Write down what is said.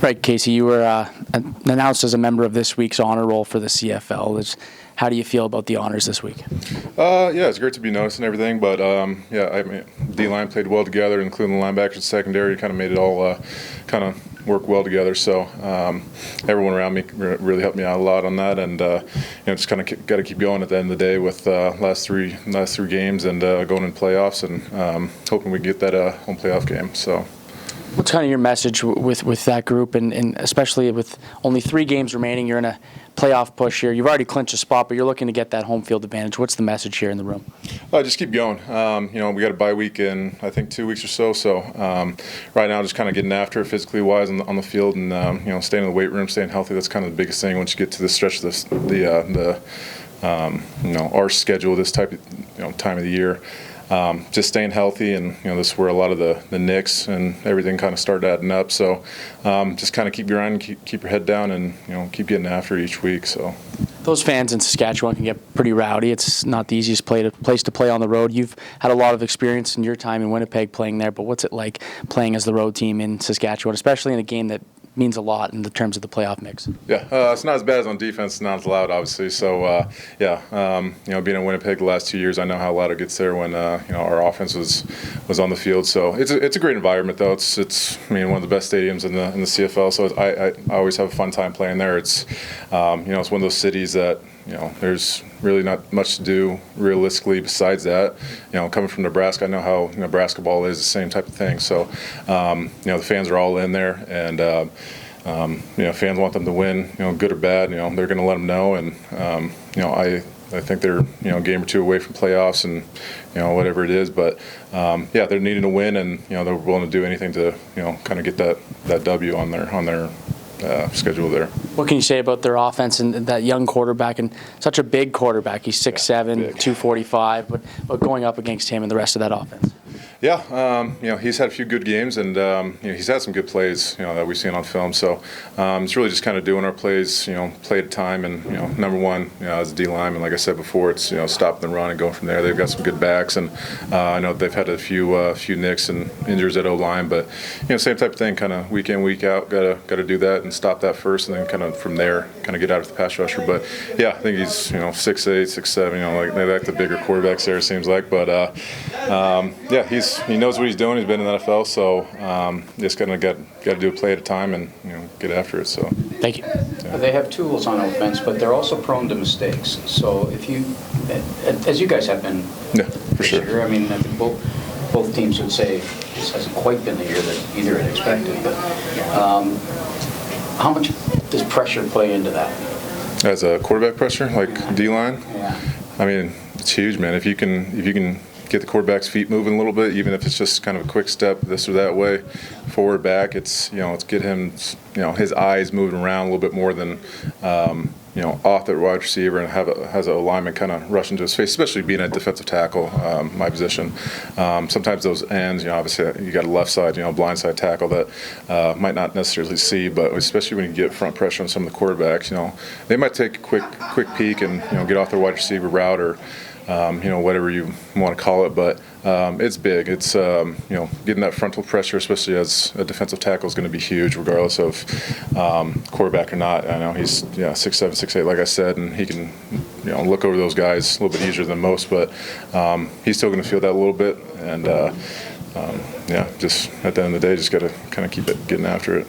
Right, Casey, you were announced as a member of this week's honor roll for the CFL. How do you feel about the honors this week? Yeah, it's great to be noticed and everything, but D-line played well together, including the linebackers and secondary, kind of made it all kind of work well together. So everyone around me really helped me out a lot on that, and just kind of got to keep going at the end of the day with last three games and going in playoffs, and hoping we get that home playoff game. So. What's kind of your message with that group, and especially with only 3 games remaining? You're in a playoff push here. You've already clinched a spot, but you're looking to get that home field advantage. What's the message here in the room? Just keep going. We got a bye week in, I think, 2 weeks or so. So right now, just kind of getting after it physically wise on the field, and staying in the weight room, staying healthy. That's kind of the biggest thing once you get to the stretch of our schedule this type of time of the year. Just staying healthy, and this is where a lot of the nicks and everything kind of started adding up. So just kind of keep grinding, keep your head down, and keep getting after it each week. So those fans in Saskatchewan can get pretty rowdy. It's not the easiest place to play on the road. You've had a lot of experience in your time in Winnipeg playing there, but what's it like playing as the road team in Saskatchewan, especially in a game that means a lot in the terms of the playoff mix? Yeah, it's not as bad as on defense. It's not as loud, obviously. So, being in Winnipeg the last 2 years, I know how loud it gets there when our offense was on the field. So it's a great environment, though. It's one of the best stadiums in the CFL. So I always have a fun time playing there. It's it's one of those cities that there's really not much to do realistically besides that. Coming from Nebraska, I know how basketball is the same type of thing. So the fans are all in there, and fans want them to win, good or bad. They're going to let them know, and I think they're a game or two away from playoffs, and whatever it is. But they're needing to win, and they're willing to do anything to kind of get that W on their schedule there. What can you say about their offense and that young quarterback, and such a big quarterback? He's 6'7", 245, but going up against him and the rest of that offense? Yeah, he's had a few good games, and he's had some good plays, that we've seen on film. So it's really just kind of doing our plays, play at a time. And number one, as a D lineman, like I said before, it's stop the run and go from there. They've got some good backs, and I know they've had a few nicks and injuries at O line, but same type of thing, kind of week in, week out. Got to do that and stop that first, and then kind of from there, kind of get out of the pass rusher. But yeah, I think he's 6'8", 6'7", they like the bigger quarterbacks there, it seems like. But he knows what he's doing. He's been in the NFL, so just kind of got to do a play at a time and get after it. So thank you. Yeah. They have tools on offense, but they're also prone to mistakes. So if you, as you guys have been, for sure. Year, I think both teams would say this hasn't quite been the year that either had expected. But how much does pressure play into that? As a quarterback pressure, like D-line? Yeah. It's huge, man. If you can get the quarterback's feet moving a little bit, even if it's just kind of a quick step this or that way, forward, back, it's get him, his eyes moving around a little bit more than off the wide receiver, and has a lineman kind of rush into his face, especially being a defensive tackle, my position. Sometimes those ends, obviously you got a left side, blind side tackle that might not necessarily see, but especially when you get front pressure on some of the quarterbacks, they might take a quick peek and get off their wide receiver route, or whatever you want to call it, but it's big. It's getting that frontal pressure, especially as a defensive tackle, is going to be huge, regardless of quarterback or not. I know he's 6'7", 6'8", like I said, and he can look over those guys a little bit easier than most, but he's still going to feel that a little bit, and just at the end of the day, just got to kind of keep getting after it.